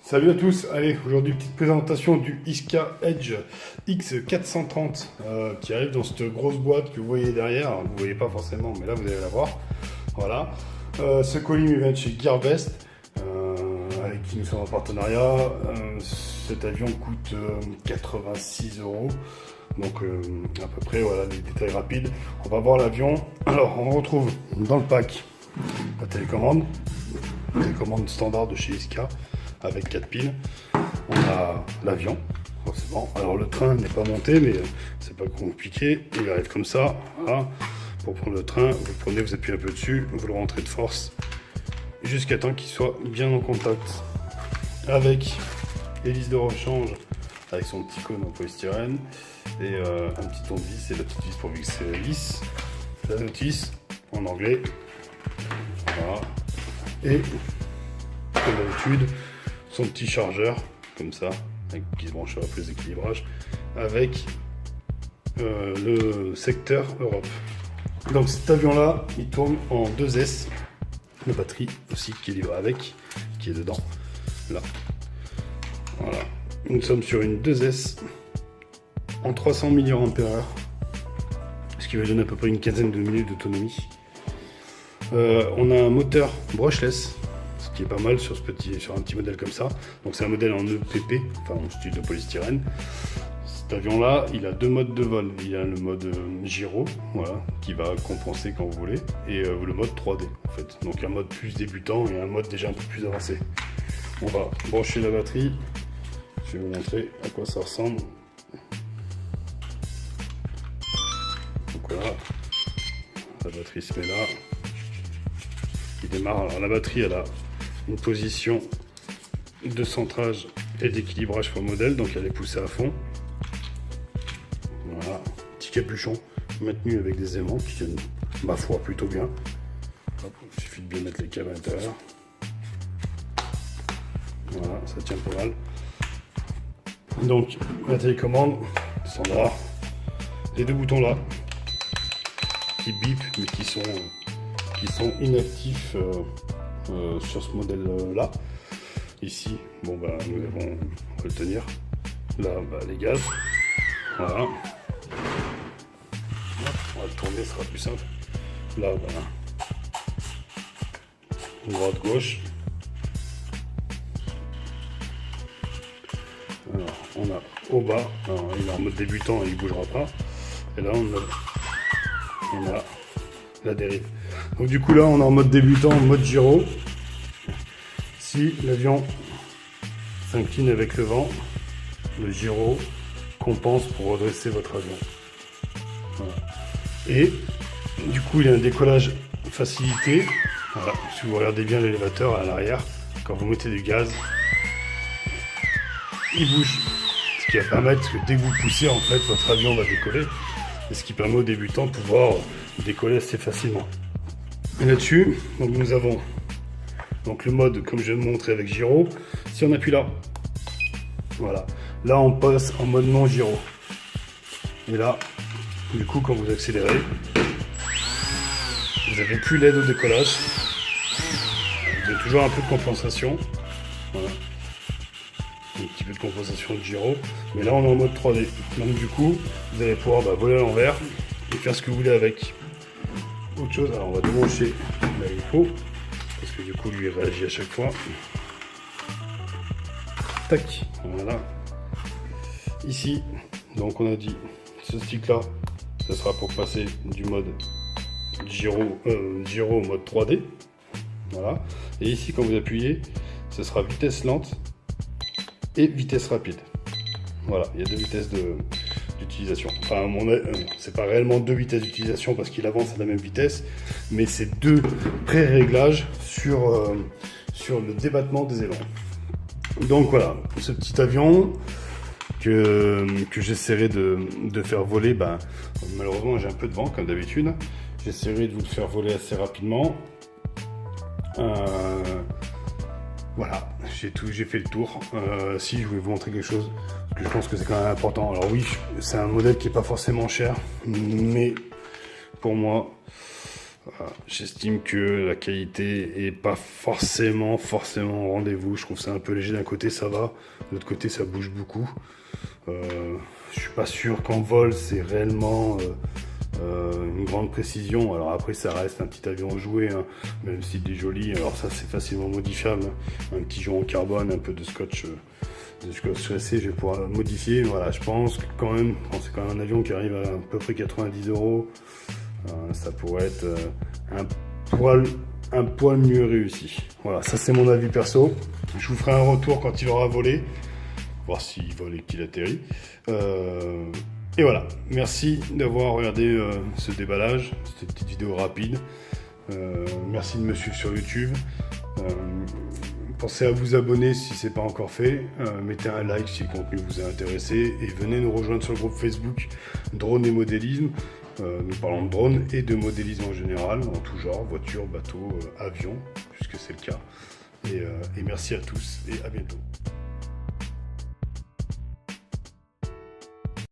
Salut à tous, allez, aujourd'hui petite présentation du Iska Edge X430 qui arrive dans cette grosse boîte que vous voyez derrière. Alors, vous ne voyez pas forcément, mais là vous allez la voir. Voilà. Ce colis me vient de chez Gearbest, avec qui nous sommes en partenariat. Cet avion coûte 86 €. Donc à peu près, voilà les détails rapides. On va voir l'avion. Alors on retrouve dans le pack la télécommande standard de chez Iska avec 4 piles. On a l'avion, forcément. Alors le train n'est pas monté, mais c'est pas compliqué. Il arrive comme ça. Voilà. Pour prendre le train, vous le prenez, vous appuyez un peu dessus, vous le rentrez de force jusqu'à temps qu'il soit bien en contact avec l'hélice de rechange avec son petit cône en polystyrène et un petit tournevis et la petite vis pour fixer la vis, la notice en anglais. Voilà. Et comme d'habitude, son petit chargeur comme ça qui se branche après les équilibrages avec le secteur Europe. Donc cet avion là il tourne en 2S, la batterie aussi qui est livrée avec, qui est dedans là. Voilà, nous sommes sur une 2S en 300 mAh, ce qui va donner à peu près une quinzaine de minutes d'autonomie. On a un moteur brushless, ce qui est pas mal sur un petit modèle comme ça. Donc c'est un modèle en EPP, enfin en style de polystyrène. Cet avion là, il a deux modes de vol. Il a le mode gyro, voilà, qui va compenser quand vous voulez, et le mode 3D en fait. Donc un mode plus débutant et un mode déjà un peu plus avancé. On va brancher la batterie. Je vais vous montrer à quoi ça ressemble. Donc voilà, la batterie se met là. Il démarre. Alors la batterie elle a une position de centrage et d'équilibrage pour le modèle, donc elle est poussée à fond. Voilà, petit capuchon maintenu avec des aimants qui tiennent, ma foi, plutôt bien. Hop, il suffit de bien mettre les câbles à l'intérieur. Voilà, ça tient pas mal. Donc la télécommande standard, les deux boutons là qui bipent mais qui sont inactifs sur ce modèle là. Ici, bon bah on va le tenir. Là, bah, les gaz. Voilà. Hop, on va le tourner, ce sera plus simple. Là, bah, droite, gauche. Alors, on a au bas, alors, il est en mode débutant et il ne bougera pas. Et là, on a la dérive. Donc du coup là, on est en mode débutant, en mode gyro. Si l'avion s'incline avec le vent, le gyro compense pour redresser votre avion. Voilà. Et du coup, il y a un décollage facilité. Voilà. Si vous regardez bien l'élévateur à l'arrière, quand vous mettez du gaz, il bouge. Ce qui va permettre que dès que vous poussez, en fait, votre avion va décoller. Et ce qui permet aux débutants de pouvoir décoller assez facilement. Et là-dessus, donc nous avons donc le mode comme je viens de montrer avec gyro. Si on appuie là, voilà, là on passe en mode non gyro. Et là, du coup, quand vous accélérez, vous n'avez plus l'aide au décollage. Vous avez toujours un peu de compensation. Voilà. Un petit peu de compensation de gyro. Mais là, on est en mode 3D. Donc du coup, vous allez pouvoir voler à l'envers et faire ce que vous voulez avec. Autre chose, alors on va débrancher la LiPo parce que du coup lui il réagit à chaque fois. Tac, voilà. Ici, donc on a dit ce stick là, ça sera pour passer du mode gyro au mode 3D. Voilà. Et ici quand vous appuyez, ce sera vitesse lente et vitesse rapide. Voilà, il y a deux vitesses d'utilisation. Enfin, c'est pas réellement deux vitesses d'utilisation parce qu'il avance à la même vitesse, mais c'est deux pré-réglages sur le débattement des élans. Donc voilà, ce petit avion que j'essaierai de faire voler, malheureusement j'ai un peu de vent comme d'habitude, j'essaierai de vous le faire voler assez rapidement. Voilà, j'ai fait le tour. Si je voulais vous montrer quelque chose, parce que je pense que c'est quand même important. Alors oui, c'est un modèle qui n'est pas forcément cher, mais pour moi, Voilà. J'estime que la qualité est pas forcément au rendez-vous. Je trouve ça un peu léger. D'un côté ça va, de l'autre côté ça bouge beaucoup. Je suis pas sûr qu'en vol c'est réellement une grande précision. Alors après ça reste un petit avion joué, hein, même s'il est joli. Alors ça c'est facilement modifiable. Un petit joint en carbone, un peu de scotch tressé, je vais pouvoir modifier. Voilà, je pense que quand même, quand c'est quand même un avion qui arrive à peu près 90 €, ça pourrait être un poil mieux réussi. Voilà, ça c'est mon avis perso. Je vous ferai un retour quand il aura volé, voir s'il vole et qu'il atterrit. Et voilà, merci d'avoir regardé ce déballage, cette petite vidéo rapide. Merci de me suivre sur YouTube. Pensez à vous abonner si ce n'est pas encore fait. Mettez un like si le contenu vous a intéressé. Et venez nous rejoindre sur le groupe Facebook Drone et Modélisme. Nous parlons de drone et de modélisme en général, en tout genre, voiture, bateau, avion, puisque c'est le cas. Et merci à tous et à bientôt.